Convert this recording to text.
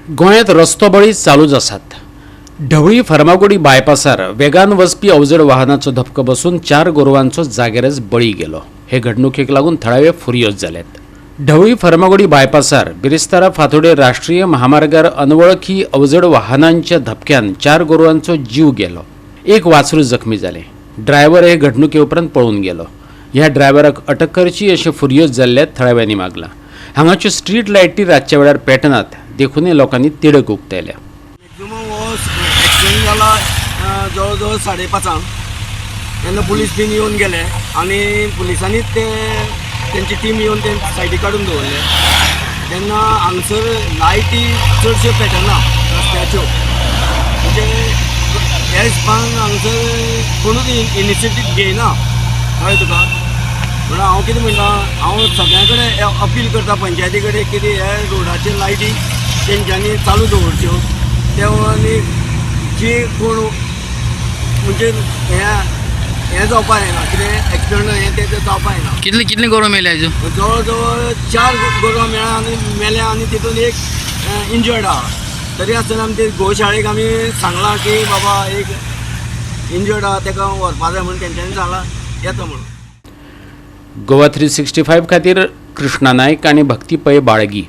गोंयांत रस्तो बळी चालूच आसात। ढवळी फर्मागुडी बायपासार वेगान वचपी अवजड वाहनाचो धपको बसून 4 गोरवांचो जागेरच बळी गेलो। हे घडणुकेक लागून थळावे फुर्योज जाल्यात। ढवळी फर्मागुडी बायपासार बिरेस्तारा फांतोडेर राष्ट्रीय महामार्गार अनवळखी अवजड वाहनांच्या धपक्यान 4 गोरवांचो जीव गेलो। एक वासरू जखमी जाले। ड्रायव्हर हे घडणुके उपरांत पळून गेलो। ह्या ड्रायव्हराक अटक करची अशें फुर्योज जाल्ल्यात थळाव्यांनी मागला। हांगाच्यो स्ट्रीट लायटी रातच्या वेळार पेटनात देखूनय लोकांनी तिडक उक्तायल्या। एक्सिडेंट जाला जवळ जवळ 5:30 तेन्ना पुलीस बीन येवन गेले आनी पुलिसांनीच तेंची टीम येवन ते सायडी काडून दवरले। तेन्ना हांगसर लायटी चडश्यो पेटना रस्त्याच्यो, म्हणजे ह्या हिसपान हांगसर कोणूच इनिशिएटीव घेयना। कळ्ळें तुका? म्हणून हांव कितें म्हणटा, हांव सगळ्यां कडेन अपील करता पंचायती कडेन कितें हे रोडाचे लायटी तेंच्यांनी चालू दवरच्यो। आनी जी कोण म्हणजे हें जावपा येना, कितें एक्सिडंट हें तें जावपा येना। कितले गोरवां मेले आयज? जवळ जवळ 4 गोरवां मेळ्ळा आनी मेल्या आनी तितून एक इंजर्ड आहा। तरी आसतना आमी ते गोशाळेक आमी सांगलां की बाबा एक इंजर्ड आहा ताका व्हरपा जाय म्हणून तेंच्यांनी सांगलां येता म्हणून। गोवा 365 खातीर कृष्णा नायक आनी भक्ती पै बाळगी।